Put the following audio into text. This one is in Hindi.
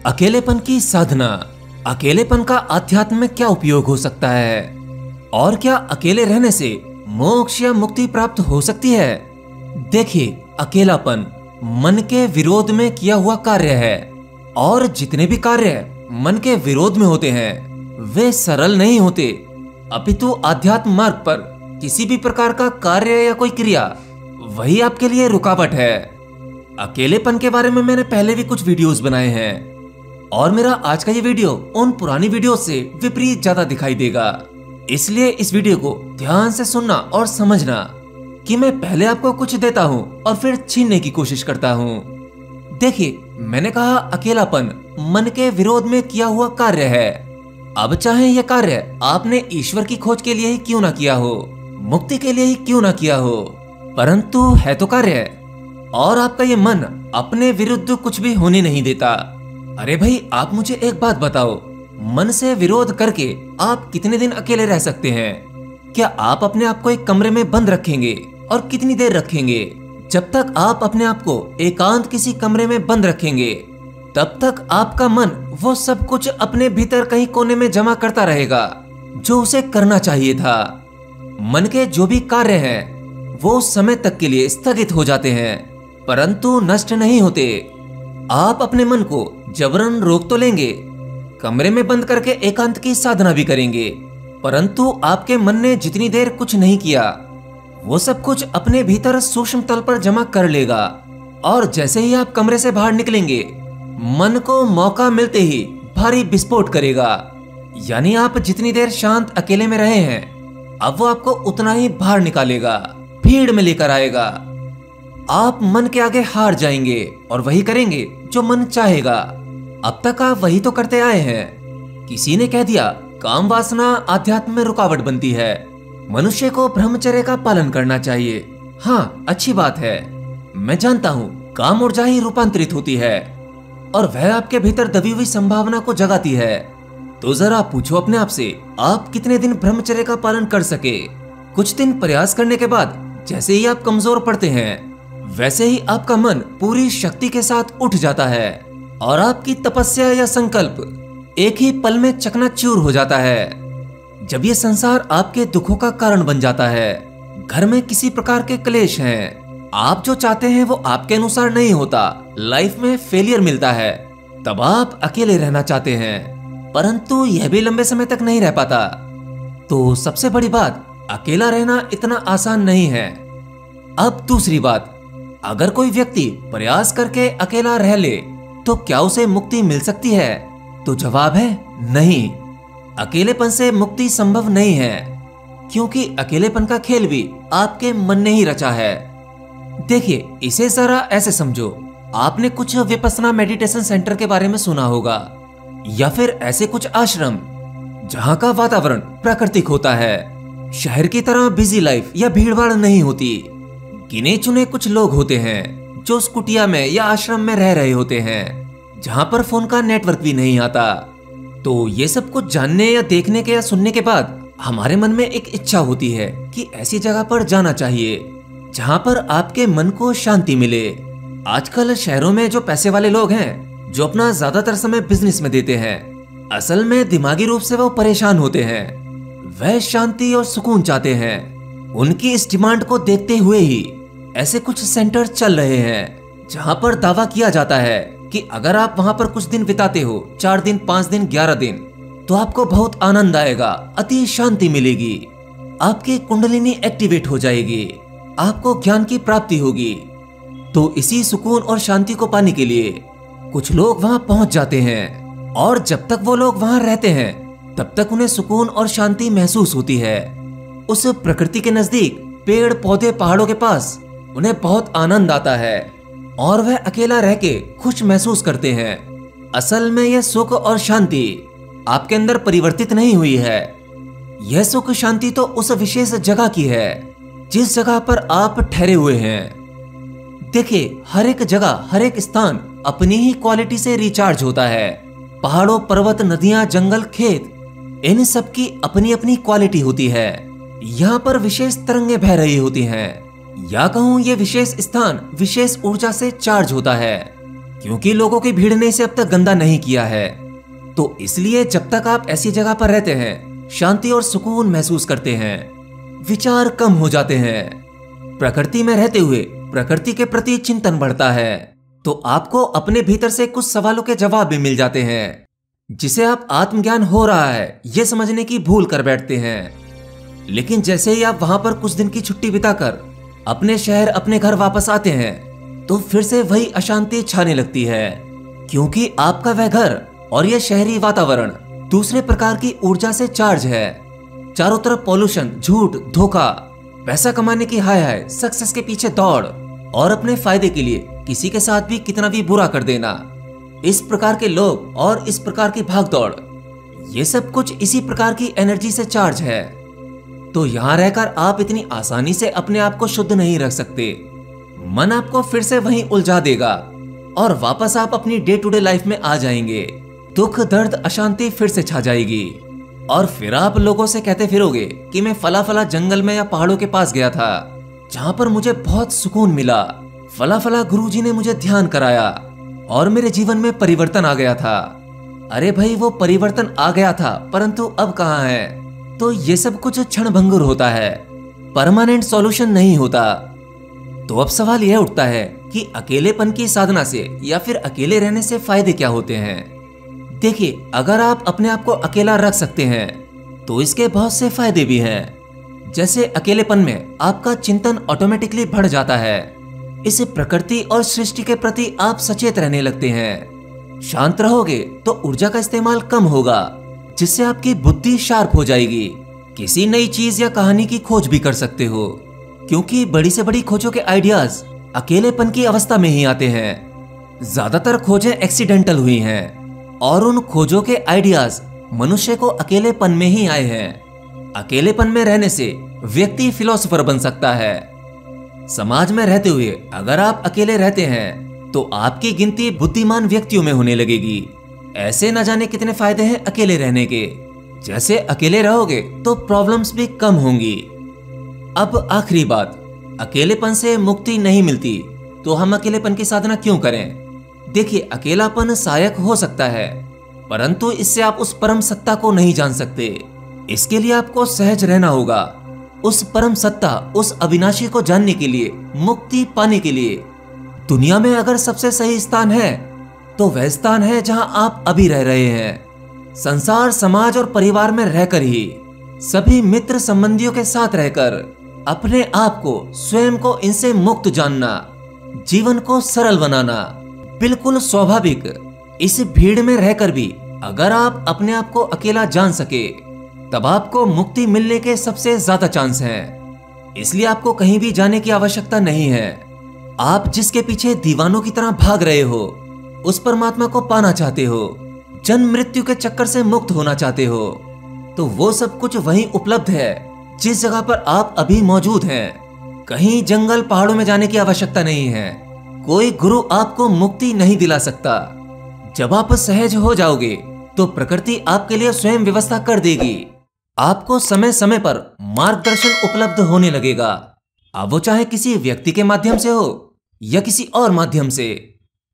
अकेलेपन की साधना। अकेलेपन का आध्यात्म में क्या उपयोग हो सकता है और क्या अकेले रहने से मोक्ष या मुक्ति प्राप्त हो सकती है? देखिए, अकेलापन मन के विरोध में किया हुआ कार्य है और जितने भी कार्य मन के विरोध में होते हैं वे सरल नहीं होते, अपितु आध्यात्म मार्ग पर किसी भी प्रकार का कार्य या कोई क्रिया वही आपके लिए रुकावट है। अकेलेपन के बारे में मैंने पहले भी कुछ वीडियोस बनाए हैं और मेरा आज का ये वीडियो उन पुरानी वीडियो से विपरीत ज्यादा दिखाई देगा, इसलिए इस वीडियो को ध्यान से सुनना और समझना कि मैं पहले आपको कुछ देता हूँ और फिर छीनने की कोशिश करता हूँ। देखिए, मैंने कहा अकेलापन मन के विरोध में किया हुआ कार्य है। अब चाहे यह कार्य आपने ईश्वर की खोज के लिए ही क्यों ना किया हो, मुक्ति के लिए ही क्यों ना किया हो, परंतु है तो कार्य और आपका ये मन अपने विरुद्ध कुछ भी होने नहीं देता। अरे भाई, आप मुझे एक बात बताओ, मन से विरोध करके आप कितने दिन अकेले रह सकते हैं? क्या आप अपने आप को एक कमरे में बंद रखेंगे और कितनी देर रखेंगे? जब तक आप अपने आप को एकांत किसी कमरे में बंद रखेंगे तब तक आपका मन वो सब कुछ अपने भीतर कहीं कोने में जमा करता रहेगा जो उसे करना चाहिए था। मन के जो भी कार्य हैं वो समय तक के लिए स्थगित हो जाते हैं परंतु नष्ट नहीं होते। आप अपने मन को जबरन रोक तो लेंगे, कमरे में बंद करके एकांत की साधना भी करेंगे, परंतु आपके मन ने जितनी देर कुछ नहीं किया वो सब कुछ अपने भीतर सूक्ष्म तल पर जमा कर लेगा और जैसे ही आप कमरे से बाहर निकलेंगे मन को मौका मिलते ही भारी विस्फोट करेगा। यानी आप जितनी देर शांत अकेले में रहे हैं अब वो आपको उतना ही बाहर निकालेगा, भीड़ में लेकर आएगा। आप मन के आगे हार जाएंगे और वही करेंगे जो मन चाहेगा। अब तक आप वही तो करते आए हैं। किसी ने कह दिया काम वासना आध्यात्म में रुकावट बनती है, मनुष्य को ब्रह्मचर्य का पालन करना चाहिए। हाँ, अच्छी बात है, मैं जानता हूँ काम ऊर्जा ही रूपांतरित होती है और वह आपके भीतर दबी हुई संभावना को जगाती है। तो जरा पूछो अपने आप से, आप कितने दिन ब्रह्मचर्य का पालन कर सके? कुछ दिन प्रयास करने के बाद जैसे ही आप कमजोर पड़ते हैं वैसे ही आपका मन पूरी शक्ति के साथ उठ जाता है और आपकी तपस्या या संकल्प एक ही पल में चकनाचूर हो जाता है। जब ये संसार आपके दुखों का कारण बन जाता है, घर में किसी प्रकार के क्लेश हैं, आप जो चाहते हैं वो आपके अनुसार नहीं होता, लाइफ में फेलियर मिलता है, तब आप अकेले रहना चाहते हैं परंतु यह भी लंबे समय तक नहीं रह पाता। तो सबसे बड़ी बात, अकेला रहना इतना आसान नहीं है। अब दूसरी बात, अगर कोई व्यक्ति प्रयास करके अकेला रह ले तो क्या उसे मुक्ति मिल सकती है? तो जवाब है नहीं। अकेलेपन से मुक्ति संभव नहीं है क्योंकि अकेलेपन का खेल भी आपके मन ने ही रचा है। देखिए, इसे जरा ऐसे समझो, आपने कुछ विपस्सना मेडिटेशन सेंटर के बारे में सुना होगा या फिर ऐसे कुछ आश्रम जहां का वातावरण प्राकृतिक होता है, शहर की तरह बिजी लाइफ या भीड़भाड़ नहीं होती। गिने चुने कुछ लोग होते हैं जो उस कुटिया में या आश्रम में रह रहे होते हैं जहां पर फोन का नेटवर्क भी नहीं आता। तो ये सब कुछ जानने या देखने के या सुनने के बाद हमारे मन में एक इच्छा होती है कि ऐसी जगह पर जाना चाहिए जहां पर आपके मन को शांति मिले। आजकल शहरों में जो पैसे वाले लोग हैं जो अपना ज्यादातर समय बिजनेस में देते हैं, असल में दिमागी रूप से वो परेशान होते हैं, वह शांति और सुकून चाहते हैं। उनकी इस डिमांड को देखते हुए ही ऐसे कुछ सेंटर चल रहे हैं जहां पर दावा किया जाता है कि अगर आप वहां पर कुछ दिन बिताते हो, 4 दिन, 5 दिन, 11 दिन, तो आपको बहुत आनंद आएगा, अति शांति मिलेगी, आपकी कुंडलिनी एक्टिवेट हो जाएगी, आपको ज्ञान की प्राप्ति होगी। तो इसी सुकून और शांति को पाने के लिए कुछ लोग वहां पहुंच जाते हैं और जब तक वो लोग वहां रहते हैं तब तक उन्हें सुकून और शांति महसूस होती है। उस प्रकृति के नजदीक पेड़ पौधे पहाड़ों के पास उन्हें बहुत आनंद आता है और वह अकेला रह के खुश महसूस करते हैं। असल में यह सुख और शांति आपके अंदर परिवर्तित नहीं हुई है, यह सुख शांति तो उस विशेष जगह की है जिस जगह पर आप ठहरे हुए हैं। देखिए, हर एक जगह, हर एक स्थान अपनी ही क्वालिटी से रिचार्ज होता है। पहाड़ों, पर्वत, नदियां, जंगल, खेत, इन सब की अपनी अपनी क्वालिटी होती है। यहाँ पर विशेष तरंगे बह रही होती हैं या कहूँ ये विशेष स्थान विशेष ऊर्जा से चार्ज होता है क्योंकि लोगों की भीड़ ने इसे अब तक गंदा नहीं किया है। तो इसलिए जब तक आप ऐसी जगह पर रहते हैं, शांति और सुकून महसूस करते हैं, विचार कम हो जाते हैं, प्रकृति में रहते हुए प्रकृति के प्रति चिंतन बढ़ता है, तो आपको अपने भीतर से कुछ सवालों के जवाब भी मिल जाते हैं, जिसे आप आत्मज्ञान हो रहा है ये समझने की भूल कर बैठते हैं। लेकिन जैसे ही आप वहां पर कुछ दिन की छुट्टी बिताकर अपने शहर, अपने घर वापस आते हैं, तो फिर से वही अशांति छाने लगती है, क्योंकि आपका वह घर और यह शहरी वातावरण दूसरे प्रकार की ऊर्जा से चार्ज है। चारों तरफ पॉल्यूशन, झूठ, धोखा, पैसा कमाने की हाय हाय, सक्सेस के पीछे दौड़ और अपने फायदे के लिए किसी के साथ भी कितना भी बुरा कर देना, इस प्रकार के लोग और इस प्रकार की भागदौड़, ये सब कुछ इसी प्रकार की एनर्जी से चार्ज है। तो यहाँ रहकर आप इतनी आसानी से अपने आप को शुद्ध नहीं रख सकते। मन आपको फिर से वहीं उलझा देगा और वापस आप अपनी डे टू डे लाइफ में आ जाएंगे। दुख, दर्द, अशांति फिर से छा जाएगी और फिर आप लोगों से कहते फिरोगे कि मैं फला फला जंगल में या पहाड़ों के पास गया था, जहां पर मुझे बहुत सुकून मिला, फला फला गुरुजी ने मुझे ध्यान कराया और मेरे जीवन में परिवर्तन आ गया था। अरे भाई, वो परिवर्तन आ गया था, परंतु अब कहाँ है? तो ये सब कुछ क्षणभंगुर होता है, परमानेंट सॉल्यूशन नहीं होता। तो अब सवाल यह उठता है कि अकेलेपन की साधना से या फिर अकेले रहने से फायदे क्या होते हैं? देखिए, अगर आप अपने आप को अकेला रख सकते हैं तो इसके बहुत से फायदे भी हैं। जैसे अकेलेपन में आपका चिंतन ऑटोमेटिकली बढ़ जाता है। इस प्रकृति और सृष्टि के प्रति आप सचेत रहने लगते हैं। शांत रहोगे तो ऊर्जा का इस्तेमाल कम होगा, जिससे आपकी बुद्धि शार्प हो जाएगी। किसी नई चीज या कहानी की खोज भी कर सकते हो, क्योंकि बड़ी से बड़ी खोजों के आइडियाज अकेलेपन की अवस्था में ही आते हैं। ज्यादातर खोजें एक्सीडेंटल हुई हैं और उन खोजों के आइडियाज मनुष्य को अकेलेपन में ही आए हैं। अकेलेपन में रहने से व्यक्ति फिलोसोफर बन सकता है। समाज में रहते हुए अगर आप अकेले रहते हैं तो आपकी गिनती बुद्धिमान व्यक्तियों में होने लगेगी। ऐसे न जाने कितने फायदे हैं अकेले रहने के। जैसे अकेले रहोगे तो प्रॉब्लम्स भी कम होंगी। अब आखिरी बात, अकेलेपन से मुक्ति नहीं मिलती तो हम अकेलेपन की साधना क्यों करें? देखिए, अकेलापन सहायक हो सकता है, परंतु इससे आप उस परम सत्ता को नहीं जान सकते। इसके लिए आपको सहज रहना होगा। उस परम सत्ता, उस अविनाशी को जानने के लिए, मुक्ति पाने के लिए दुनिया में अगर सबसे सही स्थान है तो वह स्थान है जहां आप अभी रह रहे हैं। संसार, समाज और परिवार में रहकर ही, सभी मित्र संबंधियों के साथ रहकर अपने आप को, स्वयं को इनसे मुक्त जानना, जीवन को सरल बनाना बिल्कुल स्वाभाविक। इस भीड़ में रहकर भी अगर आप अपने आप को अकेला जान सके तब आपको मुक्ति मिलने के सबसे ज्यादा चांस हैं। इसलिए आपको कहीं भी जाने की आवश्यकता नहीं है। आप जिसके पीछे दीवानों की तरह भाग रहे हो, उस परमात्मा को पाना चाहते हो, जन्म मृत्यु के चक्कर से मुक्त होना चाहते हो, तो वो सब कुछ वहीं उपलब्ध है जिस जगह पर आप अभी मौजूद हैं। कहीं जंगल, पहाड़ों में जाने की आवश्यकता नहीं है। कोई गुरु आपको मुक्ति नहीं दिला सकता। जब आप सहज हो जाओगे तो प्रकृति आपके लिए स्वयं व्यवस्था कर देगी। आपको समय समय पर मार्गदर्शन उपलब्ध होने लगेगा। अब वो चाहे किसी व्यक्ति के माध्यम से हो या किसी और माध्यम से।